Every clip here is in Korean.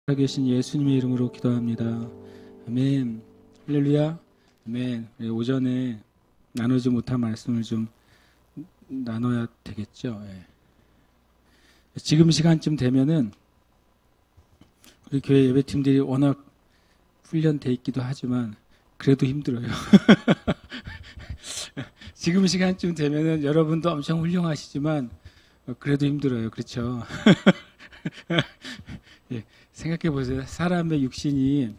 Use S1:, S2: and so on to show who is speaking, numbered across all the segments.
S1: 살아계신 예수님의 이름으로 기도합니다. 아멘. 할렐루야. 아멘. 오전에 나누지 못한 말씀을 좀 나눠야 되겠죠. 예. 지금 시간쯤 되면은 우리 교회 예배팀들이 워낙 훈련돼 있기도 하지만 그래도 힘들어요. 지금 시간쯤 되면은 여러분도 엄청 훌륭하시지만 그래도 힘들어요. 그렇죠? 예, 생각해 보세요. 사람의 육신이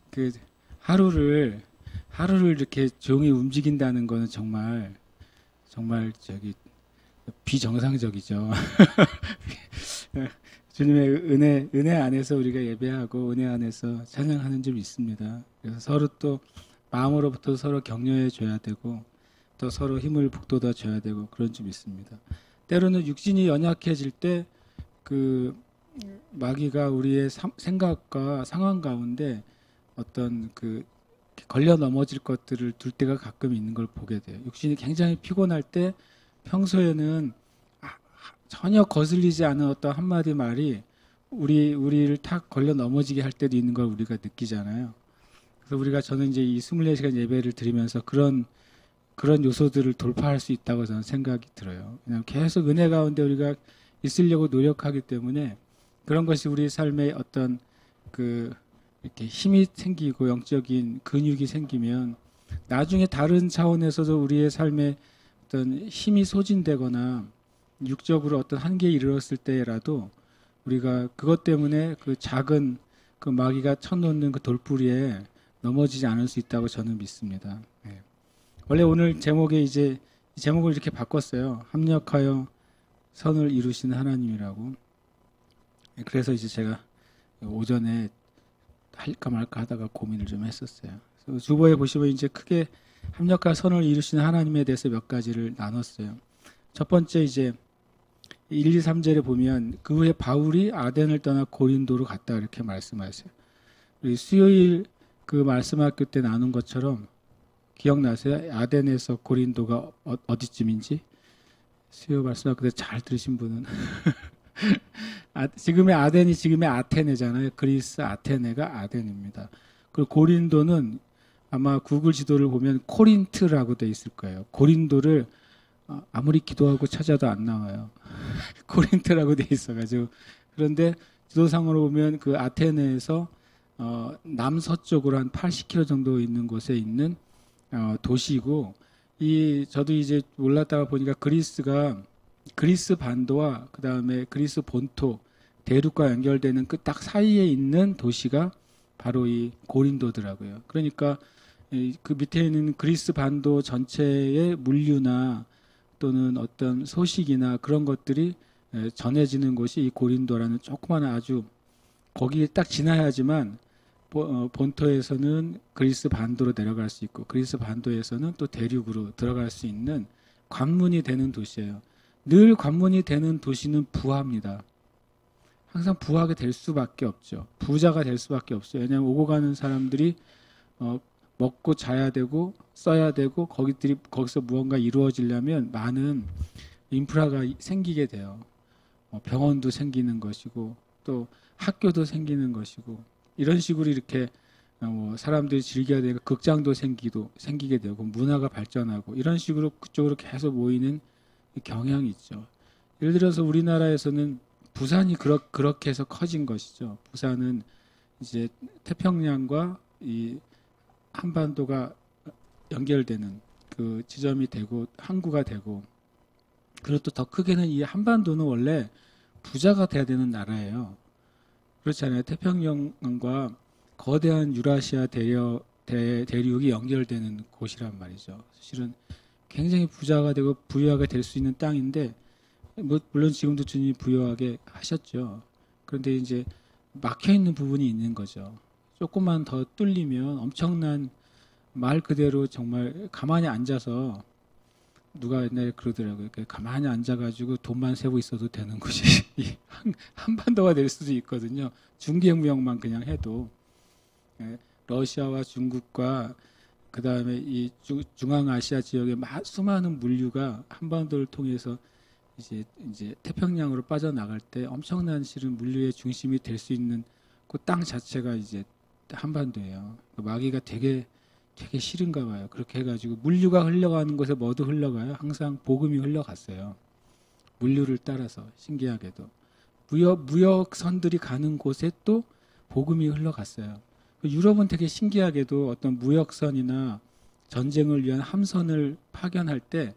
S1: 그 하루를 이렇게 조용히 움직인다는 거는 정말 저기 비정상적이죠. 주님의 은혜 안에서 우리가 예배하고 은혜 안에서 찬양하는 줄 믿습니다. 그래서 서로 또 마음으로부터 서로 격려해 줘야 되고 또 서로 힘을 북돋아 줘야 되고 그런 줄 믿습니다. 때로는 육신이 연약해질 때 그 마귀가 우리의 생각과 상황 가운데 어떤 그 걸려 넘어질 것들을 둘 때가 가끔 있는 걸 보게 돼요. 육신이 굉장히 피곤할 때 평소에는 전혀 거슬리지 않은 어떤 한마디 말이 우리를 탁 걸려 넘어지게 할 때도 있는 걸 우리가 느끼잖아요. 그래서 저는 이제 이 24시간 예배를 드리면서 그런 요소들을 돌파할 수 있다고 저는 생각이 들어요. 그냥 계속 은혜 가운데 우리가 있으려고 노력하기 때문에 그런 것이 우리 삶의 어떤 이렇게 힘이 생기고 영적인 근육이 생기면 나중에 다른 차원에서도 우리의 삶에 어떤 힘이 소진되거나 육적으로 어떤 한계에 이르렀을 때라도 우리가 그것 때문에 그 작은 그 마귀가 쳐놓는 그 돌부리에 넘어지지 않을 수 있다고 저는 믿습니다. 네. 원래 오늘 제목에 이제 제목을 이렇게 바꿨어요. 합력하여 선을 이루시는 하나님이라고. 그래서 이제 제가 오전에 할까 말까 하다가 고민을 좀 했었어요. 그래서 주보에 보시면 이제 크게 합력과 선을 이루시는 하나님에 대해서 몇 가지를 나눴어요. 첫 번째 이제 1, 2, 3절에 보면 그 후에 바울이 아덴을 떠나 고린도로 갔다 이렇게 말씀하세요. 우리 수요일 그 말씀학교 때 나눈 것처럼 기억나세요? 아덴에서 고린도가 어디쯤인지? 수요 말씀학교 때 잘 들으신 분은 지금의 아덴이 지금의 아테네잖아요. 그리스 아테네가 아덴입니다. 그리고 고린도는 아마 구글 지도를 보면 코린트라고 돼 있을 거예요. 고린도를 아무리 기도하고 찾아도 안 나와요. 코린트라고 돼 있어가지고. 그런데 지도상으로 보면 그 아테네에서 남서쪽으로 한 80km 정도 있는 곳에 있는 도시이고, 저도 이제 몰랐다가 보니까 그리스 반도와 그 다음에 그리스 본토 대륙과 연결되는 그 딱 사이에 있는 도시가 바로 이 고린도더라고요. 그러니까 그 밑에 있는 그리스 반도 전체의 물류나 또는 어떤 소식이나 그런 것들이 전해지는 곳이 이 고린도라는 조그마한 아주 거기에 딱 지나야지만 본토에서는 그리스 반도로 내려갈 수 있고 그리스 반도에서는 또 대륙으로 들어갈 수 있는 관문이 되는 도시예요. 늘 관문이 되는 도시는 부합니다. 항상 부하게 될 수밖에 없죠. 부자가 될 수밖에 없어요. 왜냐하면 오고 가는 사람들이 먹고 자야 되고 써야 되고 거기서 무언가 이루어지려면 많은 인프라가 생기게 돼요. 병원도 생기는 것이고 또 학교도 생기는 것이고 이런 식으로 이렇게 사람들이 즐겨야 되니까 극장도 생기게 되고 문화가 발전하고 이런 식으로 그쪽으로 계속 모이는 경향이 있죠. 예를 들어서 우리나라에서는 부산이 그렇게 해서 커진 것이죠. 부산은 이제 태평양과 이 한반도가 연결되는 그 지점이 되고 항구가 되고, 그리고 또 더 크게는 이 한반도는 원래 부자가 돼야 되는 나라예요. 그렇지 않아요? 태평양과 거대한 유라시아 대륙이 연결되는 곳이란 말이죠. 사실은 굉장히 부자가 되고 부유하게 될 수 있는 땅인데, 물론 지금도 주님이 부유하게 하셨죠. 그런데 이제 막혀 있는 부분이 있는 거죠. 조금만 더 뚫리면 엄청난, 말 그대로 정말 가만히 앉아서, 누가 옛날에 그러더라고요. 가만히 앉아가지고 돈만 세고 있어도 되는 곳이 한반도가 될 수도 있거든요. 중개무역만 그냥 해도. 러시아와 중국과 그 다음에 이 중앙아시아 지역의 수많은 물류가 한반도를 통해서 이제 태평양으로 빠져나갈 때 엄청난 실은 물류의 중심이 될 수 있는 그 땅 자체가 이제 한반도예요. 마귀가 되게 싫은가 봐요. 그렇게 해가지고 물류가 흘러가는 곳에 뭐도 흘러가요. 항상 복음이 흘러갔어요. 물류를 따라서 신기하게도 무역선들이 가는 곳에 또 복음이 흘러갔어요. 유럽은 되게 신기하게도 어떤 무역선이나 전쟁을 위한 함선을 파견할 때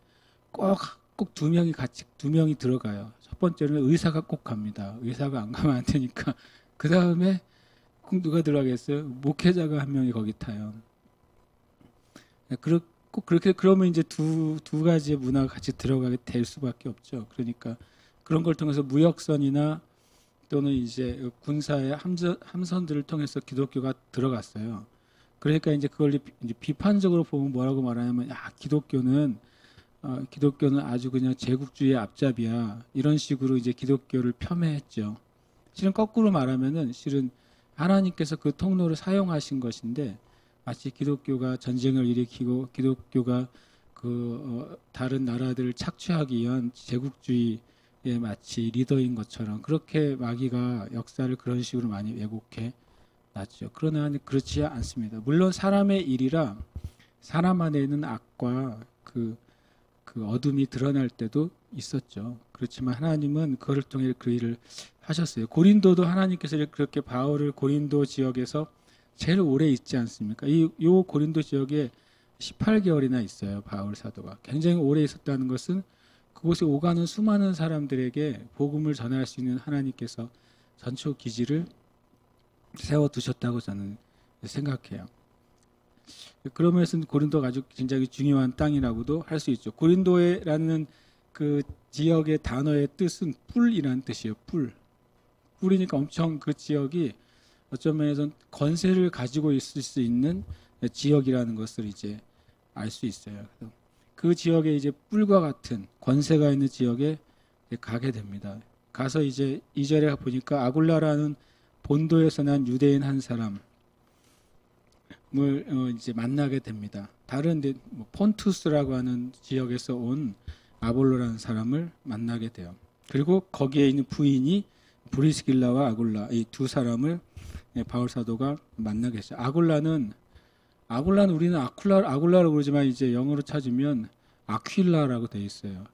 S1: 꼭 두 명이 들어가요. 첫 번째는 의사가 꼭 갑니다. 의사가 안 가면 안 되니까. 그 다음에 누가 들어가겠어요? 목회자가 한 명이 거기 타요. 꼭 그렇게 그러면 이제 두 가지의 문화가 같이 들어가게 될 수밖에 없죠. 그러니까 그런 걸 통해서 무역선이나 또는 이제 군사의 함선들을 통해서 기독교가 들어갔어요. 그러니까 이제 그걸 이제 비판적으로 보면 뭐라고 말하냐면, 기독교는 아주 그냥 제국주의의 앞잡이야. 이런 식으로 이제 기독교를 폄훼했죠. 실은 거꾸로 말하면은 실은 하나님께서 그 통로를 사용하신 것인데, 마치 기독교가 전쟁을 일으키고 기독교가 다른 나라들을 착취하기 위한 제국주의의 마치 리더인 것처럼 그렇게 마귀가 역사를 그런 식으로 많이 왜곡해 놨죠. 그러나 그렇지 않습니다. 물론 사람의 일이라 사람 안에 있는 악과 그 어둠이 드러날 때도 있었죠. 그렇지만 하나님은 그걸 통해 그 일을 하셨어요. 고린도도 하나님께서 그렇게 바울을 고린도 지역에서 제일 오래 있지 않습니까? 이 고린도 지역에 18개월이나 있어요. 바울 사도가. 굉장히 오래 있었다는 것은 그곳에 오가는 수많은 사람들에게 복음을 전할 수 있는 하나님께서 전초 기지를 세워두셨다고 저는 생각해요. 그러면서 고린도가 아주 굉장히 중요한 땅이라고도 할 수 있죠. 고린도라는 그 지역의 단어의 뜻은 뿔이라는 뜻이에요. 뿔이니까 엄청 그 지역이 어떤 면에서는 건세를 가지고 있을 수 있는 지역이라는 것을 이제 알 수 있어요. 그 지역에 이제 뿔과 같은 권세가 있는 지역에 가게 됩니다. 가서 이제 2절에 보니까 아굴라라는 본도에서 난 유대인 한 사람을 이제 만나게 됩니다. 다른 폰투스라고 하는 지역에서 온 아볼로라는 사람을 만나게 돼요. 그리고 거기에 있는 부인이 브리스길라와 아굴라, 이 두 사람을 바울 사도가 만나게 했어요. 아굴라는 우리는 아굴라라고 그러지만 이제 영어로 찾으면 아퀴라라고 되어 있어요.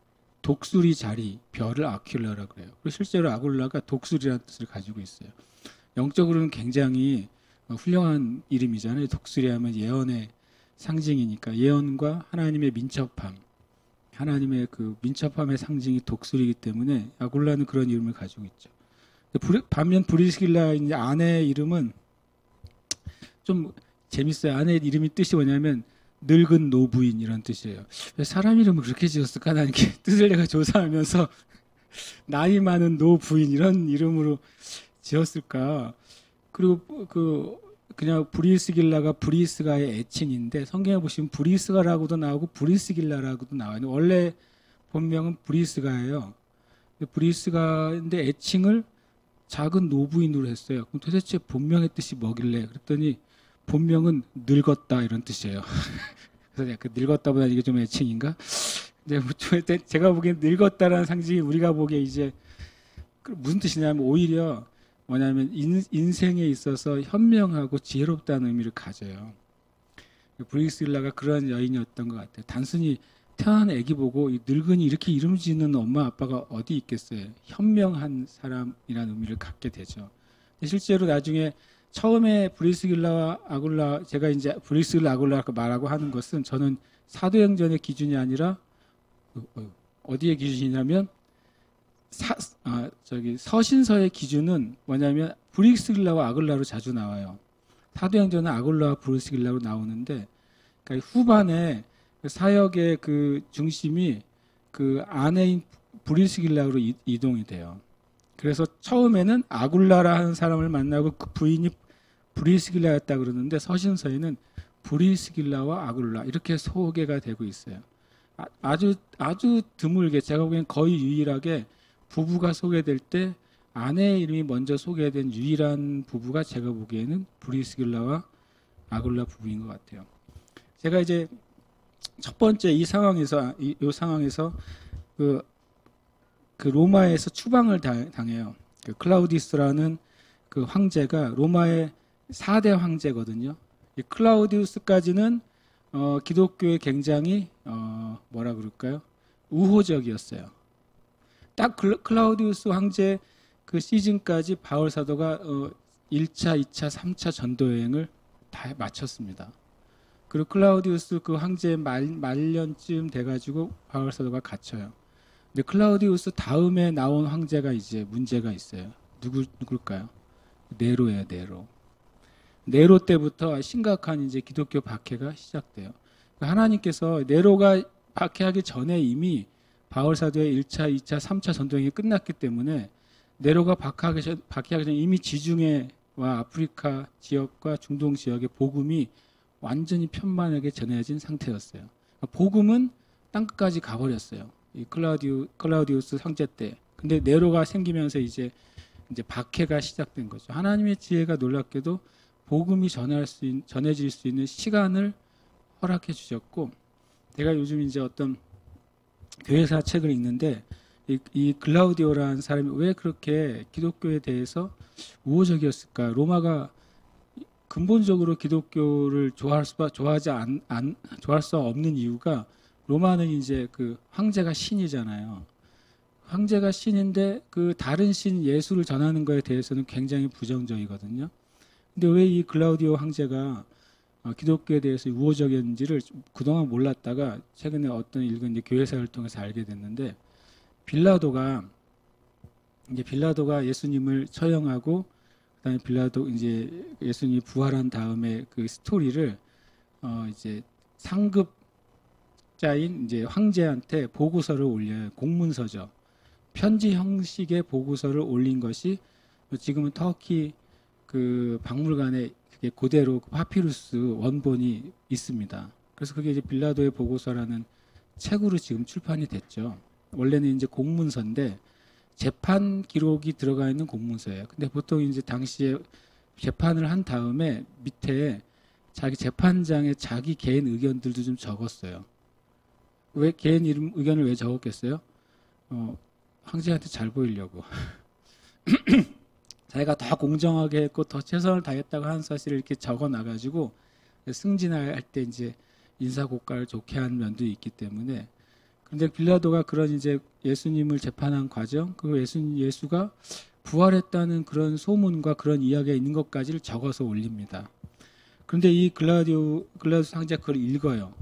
S1: 독수리 자리, 별을 아퀴라라고 그래요. 그리고 실제로 아굴라가 독수리라는 뜻을 가지고 있어요. 영적으로는 굉장히 훌륭한 이름이잖아요. 독수리 하면 예언의 상징이니까 예언과 하나님의 민첩함, 하나님의 그 민첩함의 상징이 독수리이기 때문에 아굴라는 그런 이름을 가지고 있죠. 반면 브리스길라 이제 아내의 이름은 좀 재밌어요. 아내의 이름이 뜻이 뭐냐면 늙은 노부인 이런 뜻이에요. 왜 사람 이름을 그렇게 지었을까? 나는 이렇게 뜻을 내가 조사하면서 나이 많은 노부인 이런 이름으로 지었을까? 그리고 그냥 브리스길라가 브리스가의 애칭인데 성경에 보시면 브리스가라고도 나오고 브리스길라라고도 나와요. 원래 본명은 브리스가예요. 브리스가인데 애칭을 작은 노부인으로 했어요. 그럼 도대체 본명의 뜻이 뭐길래? 그랬더니 본명은 늙었다 이런 뜻이에요. 그래서 약간 늙었다보다 이게 좀 애칭인가? 근데 제가 보기엔 늙었다라는 상징이 우리가 보기에 이제 무슨 뜻이냐면 오히려 뭐냐면 인생에 있어서 현명하고 지혜롭다는 의미를 가져요. 브리스길라가 그런 여인이었던 것 같아요. 단순히 태어난 아기 보고 이 늙은이 이렇게 이름 짓는 엄마 아빠가 어디 있겠어요. 현명한 사람이라는 의미를 갖게 되죠. 실제로 나중에 처음에 브리스길라와 아굴라, 제가 이제 브리스길라 아굴라라고 말하고 하는 것은 저는 사도행전의 기준이 아니라 어디의 기준이냐면 서신서의 기준은 뭐냐면 브리스길라와 아굴라로 자주 나와요. 사도행전은 아굴라와 브리스길라로 나오는데, 그러니까 후반에 사역의 그 중심이 그 아내인 브리스길라로 이동이 돼요. 그래서 처음에는 아굴라라는 사람을 만나고 그 부인이 브리스길라였다 그러는데 서신서에는 브리스길라와 아굴라 이렇게 소개가 되고 있어요. 아주 드물게, 제가 보기엔 거의 유일하게 부부가 소개될 때 아내의 이름이 먼저 소개된 유일한 부부가 제가 보기에는 브리스길라와 아굴라 부부인 것 같아요. 제가 이제 첫 번째 이 상황에서 그 로마에서 추방을 당해요. 그 클라우디스라는 그 황제가 로마의 4대 황제거든요. 이 클라우디우스까지는 기독교에 굉장히 뭐라 그럴까요? 우호적이었어요. 딱 클라우디우스 황제 그 시즌까지 바울 사도가 1차, 2차, 3차 전도 여행을 다 마쳤습니다. 그리고 클라우디우스 그 황제 말년쯤 돼가지고 바울 사도가 갇혀요. 근데 클라우디우스 다음에 나온 황제가 이제 문제가 있어요. 누굴까요? 네로예요, 네로. 네로 때부터 심각한 이제 기독교 박해가 시작돼요. 하나님께서 네로가 박해하기 전에 이미 바울 사도의 1차, 2차, 3차 전도행이 끝났기 때문에 네로가 박해하기 전에 이미 지중해와 아프리카 지역과 중동 지역의 복음이 완전히 편만하게 전해진 상태였어요. 복음은 땅끝까지 가버렸어요. 이 클라우디우스 황제 때. 근데 네로가 생기면서 이제 박해가 시작된 거죠. 하나님의 지혜가 놀랍게도 복음이 전해질 수 있는 시간을 허락해 주셨고, 제가 요즘 이제 어떤 교회사 책을 읽는데 이 글라우디오라는 사람이 왜 그렇게 기독교에 대해서 우호적이었을까? 로마가 근본적으로 기독교를 좋아할 수 없는 이유가, 로마는 이제 그 황제가 신이잖아요. 황제가 신인데 그 다른 신 예수를 전하는 거에 대해서는 굉장히 부정적이거든요. 근데 왜 이 글라우디오 황제가 기독교에 대해서 우호적이었는지를 그동안 몰랐다가 최근에 어떤 읽은 이제 교회사를 통해서 알게 됐는데, 빌라도가 예수님을 처형하고 그다음에 빌라도 이제 예수님이 부활한 다음에 그 스토리를 이제 상급자인 이제 황제한테 보고서를 올려요. 공문서죠. 편지 형식의 보고서를 올린 것이 지금은 터키 그 박물관에 그게 그대로 파피루스 원본이 있습니다. 그래서 그게 이제 빌라도의 보고서라는 책으로 지금 출판이 됐죠. 원래는 이제 공문서인데 재판 기록이 들어가 있는 공문서예요. 근데 보통 이제 당시에 재판을 한 다음에 밑에 자기 재판장의 자기 개인 의견들도 좀 적었어요. 왜 개인 의견을 왜 적었겠어요? 황제한테 잘 보이려고. 자기가 더 공정하게 했고 더 최선을 다했다고 하는 사실을 이렇게 적어 놔가지고 승진할 때 이제 인사고과를 좋게 한 면도 있기 때문에. 그런데 빌라도가 그런 이제 예수님을 재판한 과정, 그 예수가 부활했다는 그런 소문과 그런 이야기가 있는 것까지를 적어서 올립니다. 그런데 이 글라우디우스 황제가 그걸 읽어요.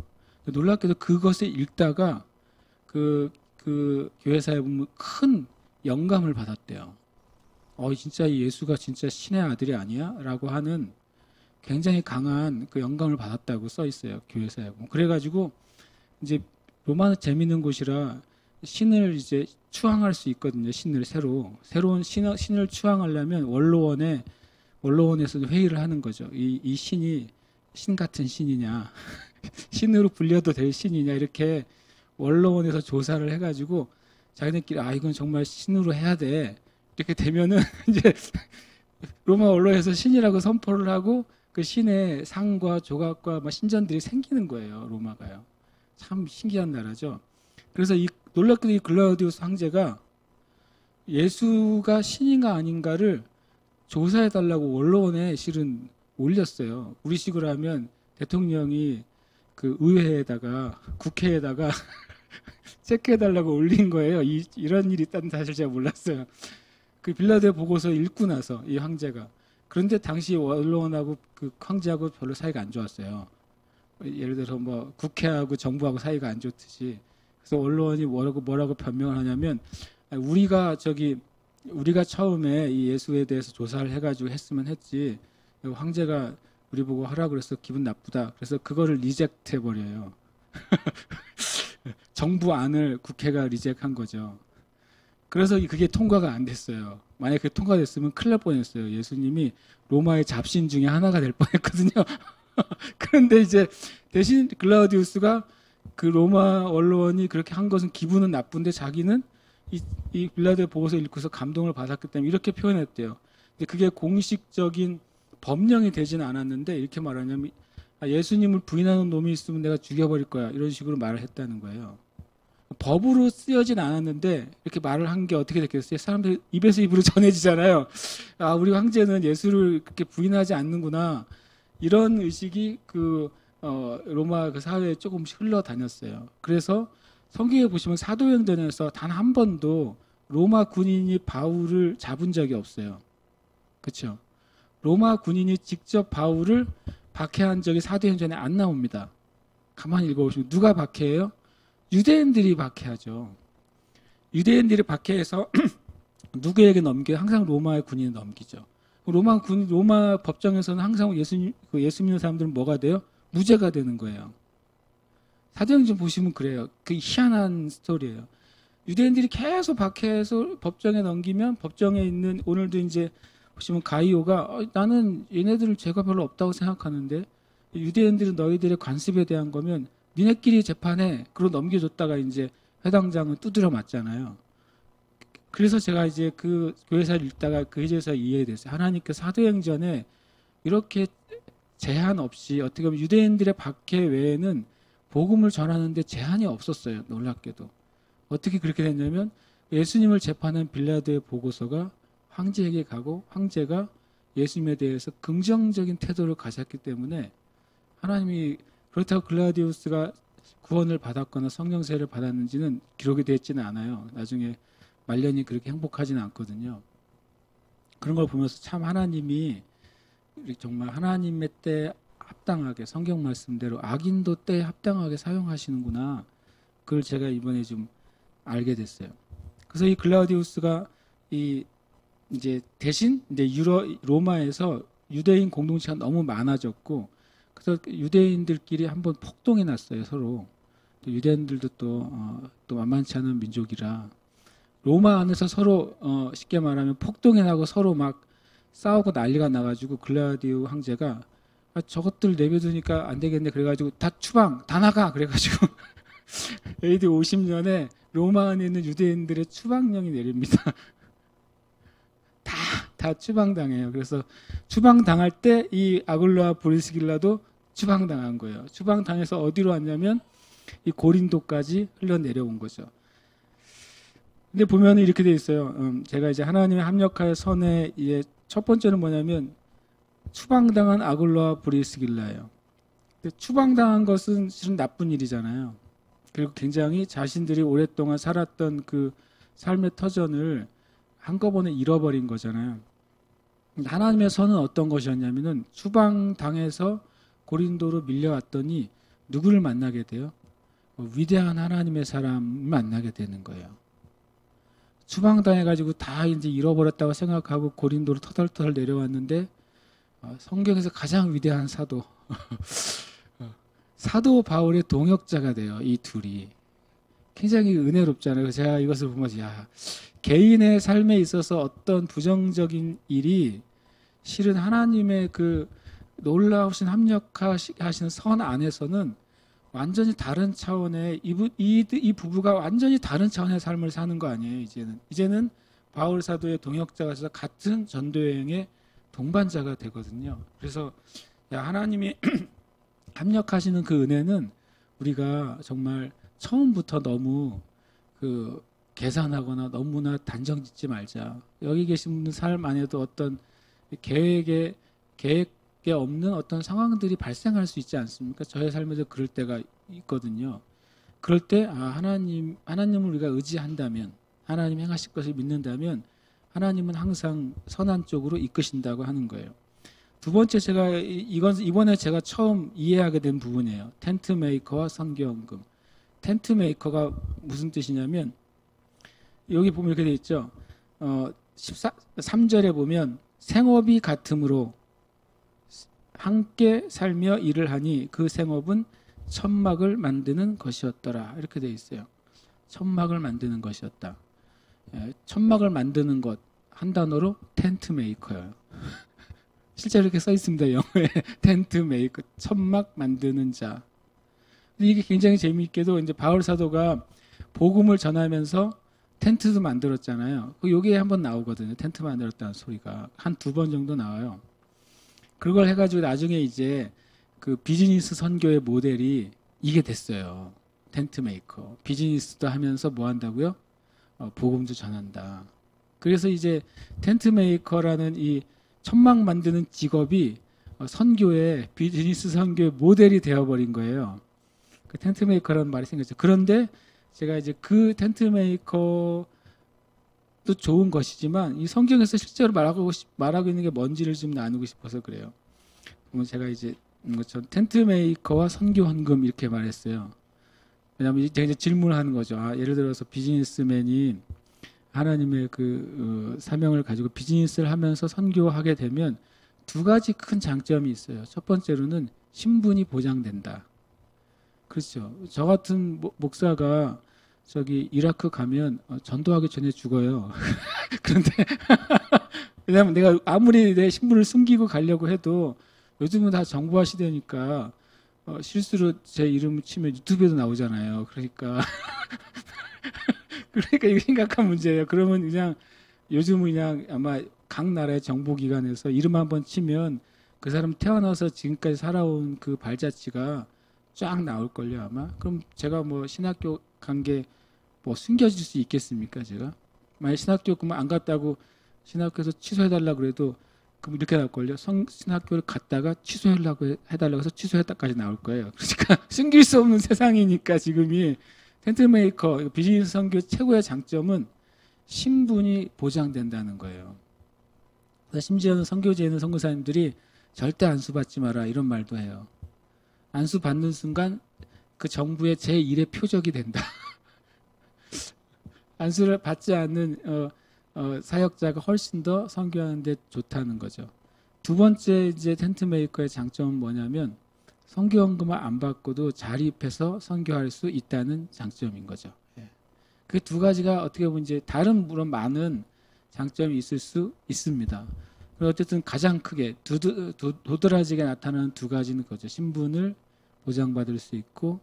S1: 놀랍게도 그것을 읽다가 그 교회사에 보면 큰 영감을 받았대요. 진짜 이 예수가 진짜 신의 아들이 아니야? 라고 하는 굉장히 강한 그 영감을 받았다고 써 있어요. 교회사에 보면. 그래가지고 이제 로마는 재밌는 곳이라 신을 이제 추앙할 수 있거든요. 새로운 신을 추앙하려면 원로원에서 회의를 하는 거죠. 이 신이 신 같은 신이냐, 신으로 불려도 될 신이냐, 이렇게 원로원에서 조사를 해가지고 자기네끼리 이건 정말 신으로 해야 돼. 이렇게 되면은 이제 로마 원로에서 신이라고 선포를 하고 그 신의 상과 조각과 막 신전들이 생기는 거예요. 로마가요. 참 신기한 나라죠. 그래서 놀랍게도 이 글라우디우스 황제가 예수가 신인가 아닌가를 조사해달라고 원로원에 실은 올렸어요. 우리식으로 하면 대통령이 그 의회에다가 국회에다가 체크해달라고 올린 거예요. 이런 일이 있다는 사실 제가 몰랐어요. 그 빌라도의 보고서 읽고 나서 이 황제가. 그런데 당시 원로원하고 그 황제하고 별로 사이가 안 좋았어요. 예를 들어서 뭐 국회하고 정부하고 사이가 안 좋듯이. 그래서 언론이 뭐라고 변명을 하냐면, 우리가 처음에 이 예수에 대해서 조사를 해가지고 했으면 했지, 황제가 우리 보고 하라 그래서 기분 나쁘다. 그래서 그거를 리젝트 해버려요. 정부 안을 국회가 리젝한 거죠. 그래서 그게 통과가 안 됐어요. 만약에 그게 통과됐으면 큰일 날 뻔했어요. 예수님이 로마의 잡신 중에 하나가 될 뻔했거든요. 그런데 이제 대신 글라우디우스가 그 로마 언론이 그렇게 한 것은 기분은 나쁜데 자기는 이 빌라도의 보고서 읽고서 감동을 받았기 때문에 이렇게 표현했대요. 근데 그게 공식적인 법령이 되지는 않았는데 이렇게 말하냐면, 예수님을 부인하는 놈이 있으면 내가 죽여버릴 거야, 이런 식으로 말을 했다는 거예요. 법으로 쓰여진 않았는데 이렇게 말을 한 게 어떻게 됐겠어요? 사람들 입에서 입으로 전해지잖아요. 아, 우리 황제는 예수를 그렇게 부인하지 않는구나. 이런 의식이 로마 그 사회에 조금씩 흘러다녔어요. 그래서 성경에 보시면 사도행전에서 단 한 번도 로마 군인이 바울을 잡은 적이 없어요. 그렇죠? 로마 군인이 직접 바울을 박해한 적이 사도행전에 안 나옵니다. 가만히 읽어보시면 누가 박해해요? 유대인들이 박해하죠. 유대인들이 박해해서 누구에게 넘겨요? 항상 로마의 군인이 넘기죠. 로마 법정에서는 항상 예수 믿는 사람들은 뭐가 돼요? 무죄가 되는 거예요. 사도행전 보시면 그래요. 그 희한한 스토리예요. 유대인들이 계속 박해해서 법정에 넘기면 법정에 있는 오늘도 이제 보시면 가이오가 나는 얘네들 죄가 별로 없다고 생각하는데 유대인들은 너희들의 관습에 대한 거면 니네끼리 재판해. 그러고 넘겨줬다가 이제 회당장은 두드려 맞잖아요. 그래서 제가 이제 그 교회사를 읽다가 그 이제서 이해됐어요. 하나님께서 사도행전에 이렇게 제한 없이 어떻게 보면 유대인들의 박해 외에는 복음을 전하는데 제한이 없었어요. 놀랍게도. 어떻게 그렇게 됐냐면 예수님을 재판한 빌라도의 보고서가 황제에게 가고 황제가 예수님에 대해서 긍정적인 태도를 가졌기 때문에 하나님이 그렇다고 글라디우스가 구원을 받았거나 성령세를 받았는지는 기록이 되어 있지는 않아요. 나중에 말년이 그렇게 행복하지는 않거든요. 그런 걸 보면서 참 하나님이 정말 하나님의 때에 합당하게 성경 말씀대로 악인도 때에 합당하게 사용하시는구나. 그걸 제가 이번에 좀 알게 됐어요. 그래서 이 글라우디우스가 이제 대신 이제 로마에서 유대인 공동체가 너무 많아졌고, 그래서 유대인들끼리 한번 폭동이 났어요. 서로. 또 유대인들도 또 만만치 않은 민족이라 로마 안에서 서로 쉽게 말하면 폭동이 나고 서로 막 싸우고 난리가 나가지고 글라디우 황제가 저것들 내버두니까 안 되겠네. 그래가지고 다 추방, 다 나가. 그래가지고 AD 50년에 로마 안에 있는 유대인들의 추방령이 내립니다. 다 추방당해요. 그래서 추방당할 때 이 아굴라 브리스길라도 추방당한 거예요. 추방당해서 어디로 왔냐면 이 고린도까지 흘러내려온 거죠. 근데 보면 이렇게 돼 있어요. 제가 이제 하나님의 합력하여 선의 첫 번째는 뭐냐면 추방당한 아굴라 브리스길라예요. 추방당한 것은 실은 나쁜 일이잖아요. 그리고 굉장히 자신들이 오랫동안 살았던 그 삶의 터전을 한꺼번에 잃어버린 거잖아요. 하나님의 선은 어떤 것이었냐면은 추방당해서 고린도로 밀려왔더니 누구를 만나게 돼요? 위대한 하나님의 사람을 만나게 되는 거예요. 추방당해가지고 다 이제 잃어버렸다고 생각하고 고린도로 터덜터덜 내려왔는데 성경에서 가장 위대한 사도 사도 바울의 동역자가 돼요. 이 둘이 굉장히 은혜롭잖아요. 제가 이것을 보면서 개인의 삶에 있어서 어떤 부정적인 일이 실은 하나님의 그 놀라우신 합력하시는 선 안에서는 완전히 다른 차원의 이 부부가 완전히 다른 차원의 삶을 사는 거 아니에요. 이제는 바울 사도의 동역자가 돼서 같은 전도 여행의 동반자가 되거든요. 그래서 하나님이 합력하시는 그 은혜는 우리가 정말 처음부터 너무 계산하거나 너무나 단정짓지 말자. 여기 계신 분들 삶 안에도 어떤 계획에 없는 어떤 상황들이 발생할 수 있지 않습니까? 저의 삶에도 그럴 때가 있거든요. 그럴 때 하나님을 우리가 의지한다면, 하나님 행하실 것을 믿는다면 하나님은 항상 선한 쪽으로 이끄신다고 하는 거예요. 두 번째 이번에 제가 처음 이해하게 된 부분이에요. 텐트 메이커와 선교연금. 텐트 메이커가 무슨 뜻이냐면 여기 보면 이렇게 돼 있죠. 3절에 보면 생업이 같으므로 함께 살며 일을 하니 그 생업은 천막을 만드는 것이었더라. 이렇게 돼 있어요. 천막을 만드는 것이었다. 천막을 만드는 것 한 단어로 텐트 메이커예요. 실제로 이렇게 써 있습니다. 영어에 텐트 메이커, 천막 만드는 자. 이게 굉장히 재미있게도 이제 바울 사도가 복음을 전하면서 텐트도 만들었잖아요. 여기에 한번 나오거든요. 텐트 만들었다는 소리가 한 2번 정도 나와요. 그걸 해가지고 나중에 이제 그 비즈니스 선교의 모델이 이게 됐어요. 텐트 메이커. 비즈니스도 하면서 뭐 한다고요? 복음도 전한다. 그래서 이제 텐트 메이커라는 이 천막 만드는 직업이 선교의 비즈니스 선교의 모델이 되어버린 거예요. 그 텐트 메이커라는 말이 생겼죠. 그런데 제가 이제 그 텐트 메이커도 좋은 것이지만 이 성경에서 실제로 말하고 있는 게 뭔지를 좀 나누고 싶어서 그래요. 그러면 제가 이제 전 텐트 메이커와 선교 헌금 이렇게 말했어요. 왜냐하면 제가 이제 질문을 하는 거죠. 예를 들어서 비즈니스맨이 하나님의 그 사명을 가지고 비즈니스를 하면서 선교하게 되면 두 가지 큰 장점이 있어요. 첫 번째로는 신분이 보장된다. 그렇죠. 저 같은 목사가 저기 이라크 가면 전도하기 전에 죽어요. 그런데 왜냐하면 내가 아무리 내 신분을 숨기고 가려고 해도 요즘은 다 정보화 시대니까 실수로 제 이름 치면 유튜브에도 나오잖아요. 그러니까 이게 심각한 문제예요. 그러면 그냥 요즘은 그냥 아마 각 나라의 정보기관에서 이름 한번 치면 그 사람 태어나서 지금까지 살아온 그 발자취가 쫙 나올걸요 아마. 그럼 제가 뭐 신학교 간 게 뭐 숨겨질 수 있겠습니까 제가? 만약 신학교 그만 안 갔다고 신학교에서 취소해달라고 그래도 그럼 이렇게 나올걸요. 신학교를 갔다가 취소하려고 해달라고 해서 취소했다까지 나올 거예요. 그러니까 숨길 수 없는 세상이니까 지금이 텐트메이커 비즈니스 선교 최고의 장점은 신분이 보장된다는 거예요. 심지어는 선교지에 있는 선교사님들이 절대 안수 받지 마라 이런 말도 해요. 안수 받는 순간 그 정부의 제1의 표적이 된다. 안수를 받지 않는 사역자가 훨씬 더 선교하는 데 좋다는 거죠. 두 번째 이제 텐트 메이커의 장점은 뭐냐면 선교헌금을 안 받고도 자립해서 선교할 수 있다는 장점인 거죠. 그 두 가지가 어떻게 보면 이제 다른 물론 많은 장점이 있을 수 있습니다. 그리고 어쨌든 가장 크게 도드라지게 나타나는 두 가지는 거죠. 신분을 보장받을 수 있고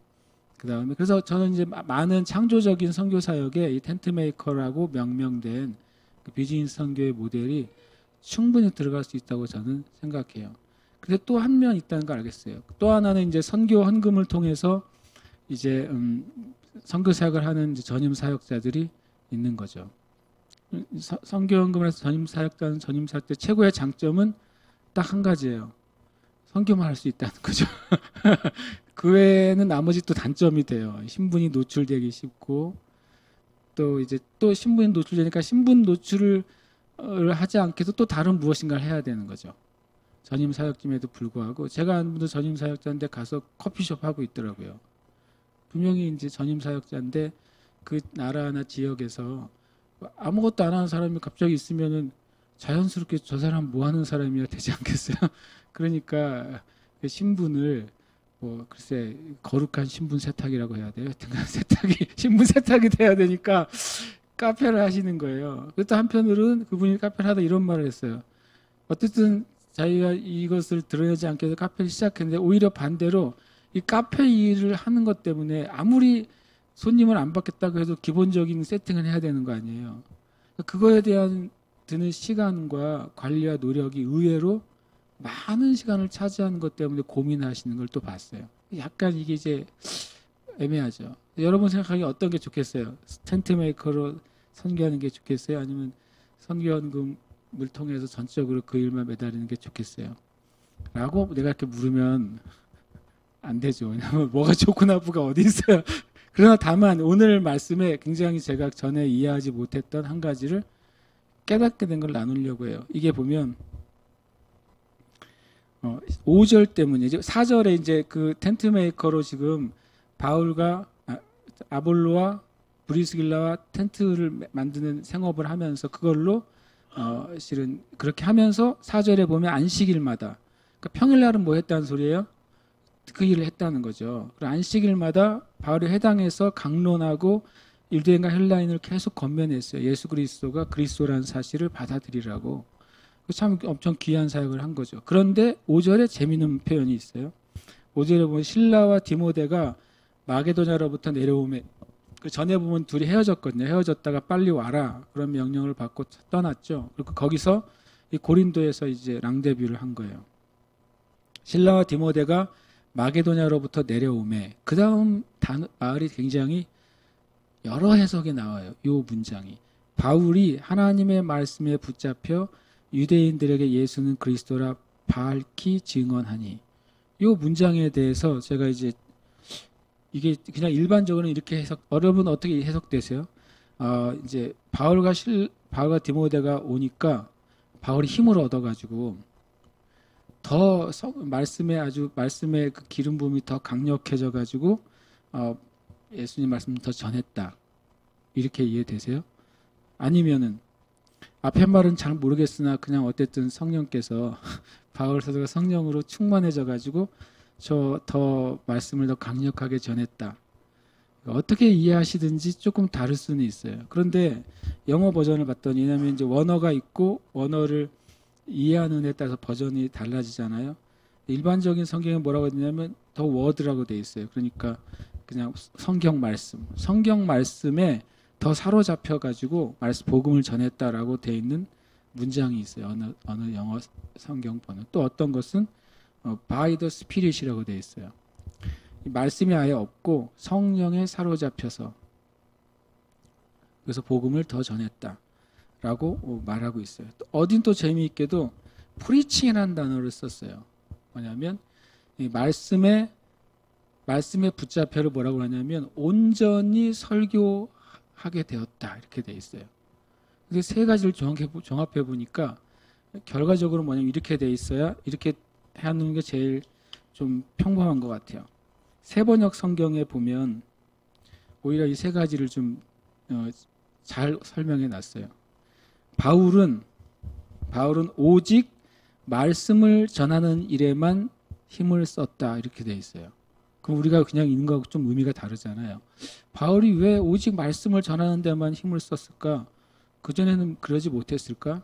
S1: 그 다음에 그래서 저는 이제 많은 창조적인 선교 사역에 이 텐트 메이커라고 명명된 그 비즈니스 선교의 모델이 충분히 들어갈 수 있다고 저는 생각해요. 근데 또 한 면 있다는 걸 알겠어요. 또 하나는 이제 선교 헌금을 통해서 이제 선교 사역을 하는 이제 전임 사역자들이 있는 거죠. 선교 헌금을 해서 전임 사역자는 전임 사역자 최고의 장점은 딱 한 가지예요. 선교만 할 수 있다는 거죠. 그 외에는 나머지 또 단점이 돼요. 신분이 노출되기 쉽고 또 이제 또 신분이 노출되니까 신분 노출을 하지 않게도 또 다른 무엇인가를 해야 되는 거죠. 전임 사역임에도 불구하고 제가 아는 분도 전임 사역자인데 가서 커피숍 하고 있더라고요. 분명히 이제 전임 사역자인데 그 나라나 지역에서 아무것도 안 하는 사람이 갑자기 있으면은 자연스럽게 저 사람 뭐 하는 사람이야 되지 않겠어요? 그러니까 그 신분을 뭐 글쎄 거룩한 신분 세탁이라고 해야 돼요. 신분 세탁이 돼야 되니까 카페를 하시는 거예요. 그것도 한편으로는 그분이 카페를 하다 이런 말을 했어요. 어쨌든 자기가 이것을 드러내지 않게 해서 카페를 시작했는데 오히려 반대로 이 카페 일을 하는 것 때문에 아무리 손님을 안 받겠다고 해도 기본적인 세팅을 해야 되는 거 아니에요. 그거에 대한 드는 시간과 관리와 노력이 의외로 많은 시간을 차지하는 것 때문에 고민하시는 걸 또 봤어요. 약간 이게 이제 애매하죠. 여러분 생각하기에 어떤 게 좋겠어요? 텐트 메이커로 선교하는 게 좋겠어요? 아니면 선교헌금을 통해서 전적으로 그 일만 매달리는 게 좋겠어요? 라고 내가 이렇게 물으면 안 되죠. 왜냐하면 뭐가 좋고 나쁘가 어디 있어요. 그러나 다만 오늘 말씀에 굉장히 제가 전에 이해하지 못했던 한 가지를 깨닫게 된 걸 나누려고 해요. 이게 보면 5절 때문이죠. 4절에 이제 그 텐트 메이커로 지금 바울과 아볼로와 브리스길라와 텐트를 만드는 생업을 하면서 그걸로 실은 그렇게 하면서 4절에 보면 안식일마다 그러니까 평일날은 뭐 했다는 소리예요? 그 일을 했다는 거죠. 그리고 안식일마다 바울이 회당에서 강론하고 유대인과 헬라인을 계속 건면했어요. 예수 그리스도가 그리스도라는 사실을 받아들이라고. 참 엄청 귀한 사역을 한 거죠. 그런데 5절에 재미있는 표현이 있어요. 5절에 보면 신라와 디모데가 마게도냐로부터 내려오면 그 전에 보면 둘이 헤어졌거든요. 헤어졌다가 빨리 와라 그런 명령을 받고 떠났죠. 그리고 거기서 이 고린도에서 이제 랑데뷰를 한 거예요. 신라와 디모데가 마게도냐로부터 내려오매. 그 다음 말이 굉장히 여러 해석이 나와요. 이 문장이. 바울이 하나님의 말씀에 붙잡혀 유대인들에게 예수는 그리스도라 밝히 증언하니. 이 문장에 대해서 제가 이제 이게 그냥 일반적으로 이렇게 여러분 어떻게 해석되세요? 이제 바울과 디모데가 오니까 바울이 힘을 얻어가지고 더 말씀의 그 기름 부음이 더 강력해져가지고 예수님 말씀을 더 전했다. 이렇게 이해되세요? 아니면은 앞에 말은 잘 모르겠으나 그냥 어쨌든 성령께서 바울 사도가 성령으로 충만해져가지고 더 말씀을 더 강력하게 전했다. 어떻게 이해하시든지 조금 다를 수는 있어요. 그런데 영어 버전을 봤더니, 왜냐하면 이제 원어가 있고 원어를 이해하는 데 따라서 버전이 달라지잖아요. 일반적인 성경에 뭐라고 했냐면 더 워드라고 돼 있어요. 그러니까 그냥 성경 말씀에 더 사로잡혀 가지고 복음을 전했다라고 돼 있는 문장이 있어요. 어느 영어 성경번은. 또 어떤 것은 by the Spirit이라고 돼 있어요. 말씀이 아예 없고 성령에 사로잡혀서 그래서 복음을 더 전했다라고 말하고 있어요. 어딘 또 재미있게도 preaching이라는 단어를 썼어요. 뭐냐면 이 말씀에 붙잡혀를 뭐라고 하냐면 온전히 설교하게 되었다 이렇게 돼 있어요. 근데 세 가지를 종합해 보니까 결과적으로 뭐냐면 이렇게 돼 있어야 이렇게 하는 게 제일 좀 평범한 것 같아요. 세번역 성경에 보면 오히려 이 세 가지를 좀 잘 설명해 놨어요. 바울은 오직 말씀을 전하는 일에만 힘을 썼다 이렇게 돼 있어요. 그럼 우리가 그냥 읽는 거하고 좀 의미가 다르잖아요. 바울이 왜 오직 말씀을 전하는 데만 힘을 썼을까? 그전에는 그러지 못했을까?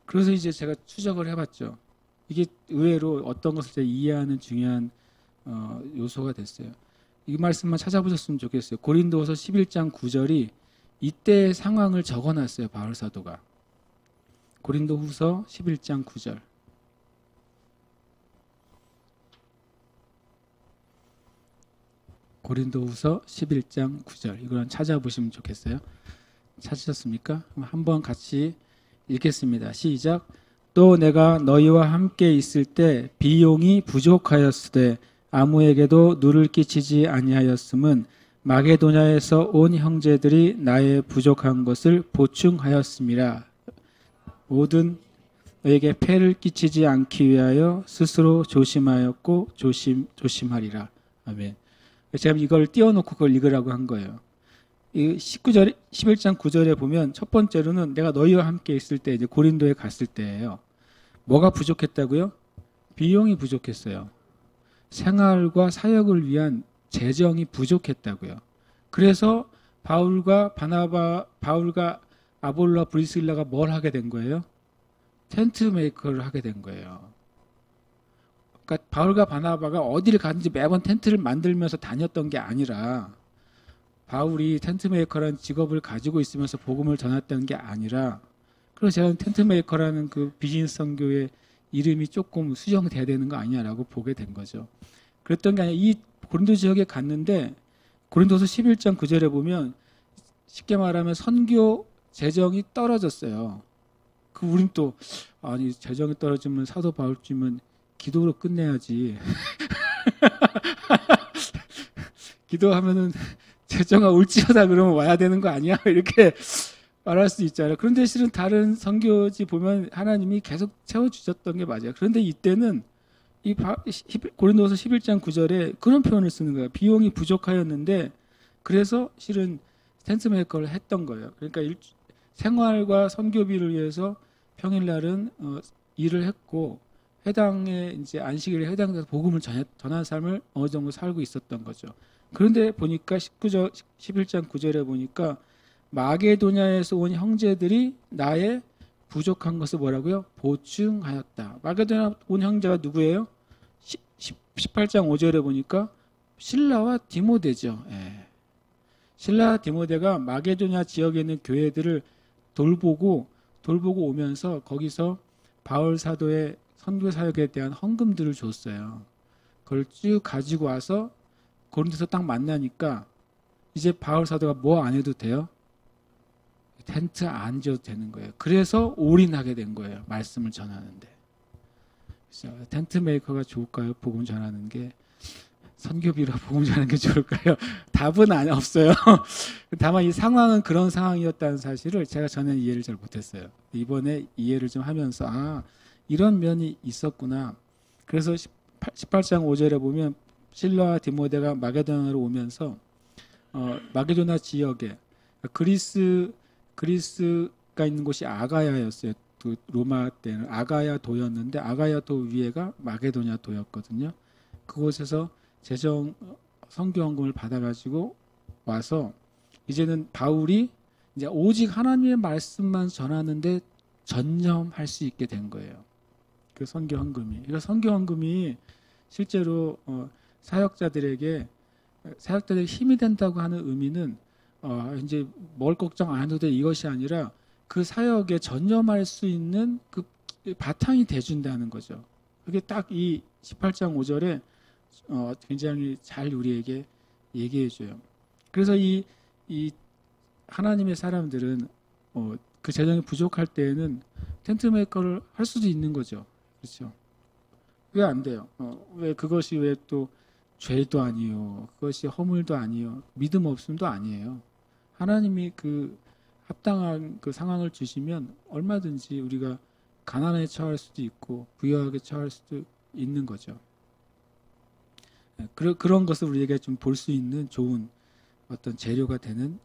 S1: 그래서 이제 제가 추적을 해봤죠. 이게 의외로 어떤 것을 이해하는 중요한 요소가 됐어요. 이 말씀만 찾아보셨으면 좋겠어요. 고린도후서 11장 9절이 이때의 상황을 적어놨어요. 바울 사도가. 고린도후서 11장 9절. 고린도후서 11장 9절. 이걸 찾아보시면 좋겠어요. 찾으셨습니까? 한번 같이 읽겠습니다. 시작. 또 내가 너희와 함께 있을 때 비용이 부족하였으되 아무에게도 누를 끼치지 아니하였음은 마게도냐에서 온 형제들이 나의 부족한 것을 보충하였음이라. 모든 너에게 폐를 끼치지 않기 위하여 스스로 조심하였고 조심하리라. 아멘. 제가 이걸 띄워놓고 그걸 읽으라고 한 거예요. 이 11장 9절에 보면 첫 번째로는 내가 너희와 함께 있을 때 이제 고린도에 갔을 때예요. 뭐가 부족했다고요? 비용이 부족했어요. 생활과 사역을 위한 재정이 부족했다고요. 그래서 바울과 아볼로와 브리스길라가 뭘 하게 된 거예요? 텐트 메이커를 하게 된 거예요. 그러니까 바울과 바나바가 어디를 가든지 매번 텐트를 만들면서 다녔던 게 아니라 바울이 텐트 메이커라는 직업을 가지고 있으면서 복음을 전했다는 게 아니라 그래서 제가 텐트 메이커라는 그 비즈니스 선교의 이름이 조금 수정돼야 되는 거 아니냐라고 보게 된 거죠. 그랬던 게 아니라 이 고린도 지역에 갔는데 고린도서 11장 9절에 보면 쉽게 말하면 선교 재정이 떨어졌어요. 우린 또 아니 재정이 떨어지면 사도 바울쯤은 기도로 끝내야지. 기도하면은 재정아 올지어다 그러면 와야 되는 거 아니야? 이렇게 말할 수 있잖아요. 그런데 실은 다른 선교지 보면 하나님이 계속 채워주셨던 게 맞아요. 그런데 이때는 이 고린도서 11장 9절에 그런 표현을 쓰는 거예요. 비용이 부족하였는데 그래서 실은 텐트 메이커를 했던 거예요. 그러니까 생활과 선교비를 위해서 평일날은 일을 했고 회당에 이제 안식일에 해당돼서 복음을 전한 삶을 어느 정도 살고 있었던 거죠. 그런데 보니까 11장 9절에 보니까 마게도냐에서 온 형제들이 나의 부족한 것을 뭐라고요? 보충하였다. 마게도냐 온 형제가 누구예요? 18장 5절에 보니까 실라와 디모데죠. 예. 실라와 디모데가 마게도냐 지역에 있는 교회들을 돌보고 오면서 거기서 바울 사도의 선교 사역에 대한 헌금들을 줬어요. 그걸 쭉 가지고 와서 고린도에서 딱 만나니까 이제 바울 사도가 뭐 안 해도 돼요? 텐트 안 지어도 되는 거예요. 그래서 올인하게 된 거예요. 말씀을 전하는데. 그래서 텐트 메이커가 좋을까요? 복음 전하는 게. 선교비라 복음 전하는 게 좋을까요? 답은 없어요. 다만 이 상황은 그런 상황이었다는 사실을 제가 전에 이해를 잘 못했어요. 이번에 이해를 좀 하면서 이런 면이 있었구나. 그래서 18장 5절에 보면 실라와 디모데가 마게도나로 오면서 마게도나 지역에 그리스가 있는 곳이 아가야였어요. 또 로마 때는 아가야 도였는데 아가야 도 위에가 마게도냐 도였거든요. 그곳에서 성교 헌금을 받아가지고 와서 이제는 바울이 이제 오직 하나님의 말씀만 전하는데 전념할 수 있게 된 거예요. 그 선교 헌금이. 그러니까 선교 헌금이 실제로 사역자들에게 힘이 된다고 하는 의미는 이제 뭘 걱정 안 해도 돼 이것이 아니라 그 사역에 전념할 수 있는 그 바탕이 돼준다는 거죠. 그게 딱 이 18장 5절에 굉장히 잘 우리에게 얘기해줘요. 그래서 이 하나님의 사람들은 그 재정이 부족할 때에는 텐트 메이커를 할 수도 있는 거죠. 그렇죠? 왜 안 돼요? 왜 그것이 왜 또 죄도 아니요, 그것이 허물도 아니요, 믿음 없음도 아니에요. 하나님이 그 합당한 그 상황을 주시면 얼마든지 우리가 가난에 처할 수도 있고 부유하게 처할 수도 있는 거죠. 그런 것을 우리에게 좀 볼 수 있는 좋은 어떤 재료가 되는